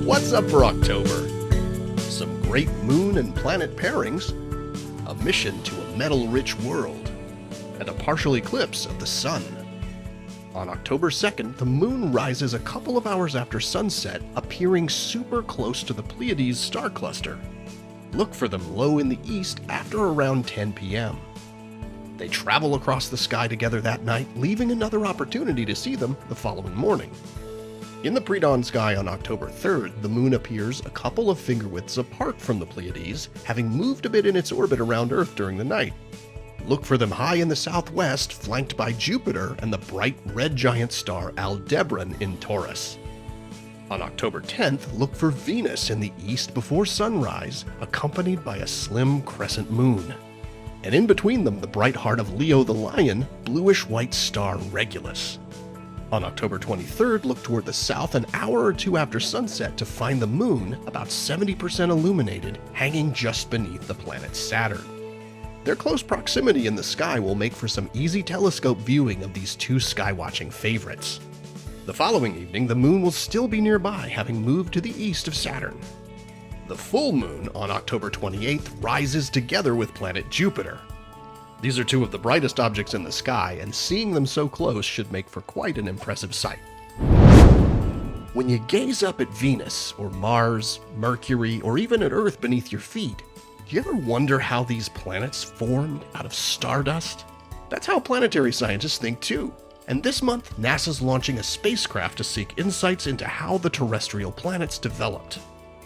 What's up for October? Some great moon and planet pairings, a mission to a metal-rich world, and a partial eclipse of the sun. On October 2nd, the moon rises a couple of hours after sunset, appearing super close to the Pleiades star cluster. Look for them low in the east after around 10 p.m. They travel across the sky together that night, leaving another opportunity to see them the following morning. In the pre-dawn sky on October 3rd, the moon appears a couple of finger-widths apart from the Pleiades, having moved a bit in its orbit around Earth during the night. Look for them high in the southwest, flanked by Jupiter and the bright red giant star Aldebaran in Taurus. On October 10th, look for Venus in the east before sunrise, accompanied by a slim crescent moon. And in between them, the bright heart of Leo the Lion, bluish-white star Regulus. On October 23rd, look toward the south an hour or two after sunset to find the moon, about 70% illuminated, hanging just beneath the planet Saturn. Their close proximity in the sky will make for some easy telescope viewing of these two skywatching favorites. The following evening, the moon will still be nearby, having moved to the east of Saturn. The full moon on October 28th rises together with planet Jupiter. These are two of the brightest objects in the sky, and seeing them so close should make for quite an impressive sight. When you gaze up at Venus, or Mars, Mercury, or even at Earth beneath your feet, do you ever wonder how these planets formed out of stardust? That's how planetary scientists think too. And this month, NASA's launching a spacecraft to seek insights into how the terrestrial planets developed.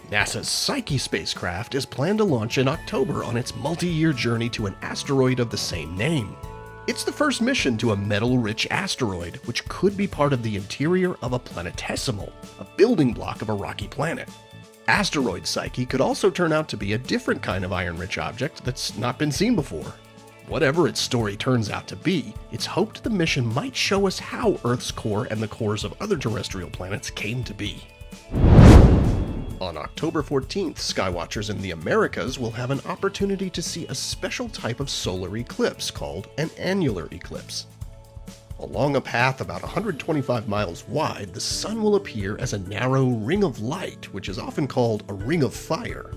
NASA's Psyche spacecraft is planned to launch in October on its multi-year journey to an asteroid of the same name. It's the first mission to a metal-rich asteroid, which could be part of the interior of a planetesimal, a building block of a rocky planet. Asteroid Psyche could also turn out to be a different kind of iron-rich object that's not been seen before. Whatever its story turns out to be, it's hoped the mission might show us how Earth's core and the cores of other terrestrial planets came to be. On October 14th, skywatchers in the Americas will have an opportunity to see a special type of solar eclipse called an annular eclipse. Along a path about 125 miles wide, the sun will appear as a narrow ring of light, which is often called a ring of fire.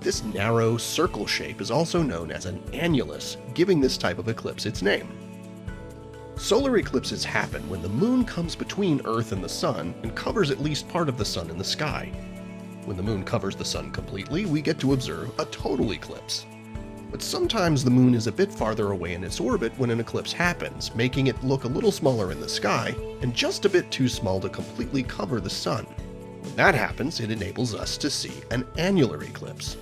This narrow circle shape is also known as an annulus, giving this type of eclipse its name. Solar eclipses happen when the moon comes between Earth and the sun and covers at least part of the sun in the sky. When the moon covers the sun completely, we get to observe a total eclipse. But sometimes the moon is a bit farther away in its orbit when an eclipse happens, making it look a little smaller in the sky and just a bit too small to completely cover the sun. When that happens, it enables us to see an annular eclipse.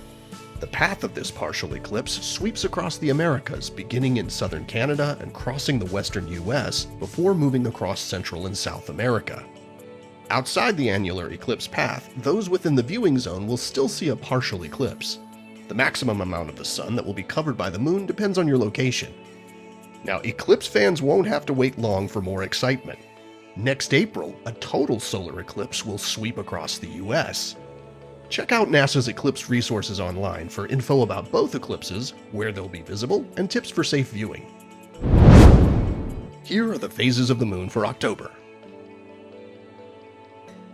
The path of this partial eclipse sweeps across the Americas, beginning in southern Canada and crossing the western US before moving across Central and South America. Outside the annular eclipse path, those within the viewing zone will still see a partial eclipse. The maximum amount of the sun that will be covered by the moon depends on your location. Now, eclipse fans won't have to wait long for more excitement. Next April, a total solar eclipse will sweep across the US. Check out NASA's eclipse resources online for info about both eclipses, where they'll be visible, and tips for safe viewing. Here are the phases of the moon for October.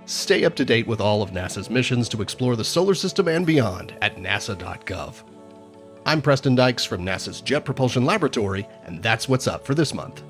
Stay up to date with all of NASA's missions to explore the solar system and beyond at nasa.gov. I'm Preston Dykes from NASA's Jet Propulsion Laboratory, and that's what's up for this month.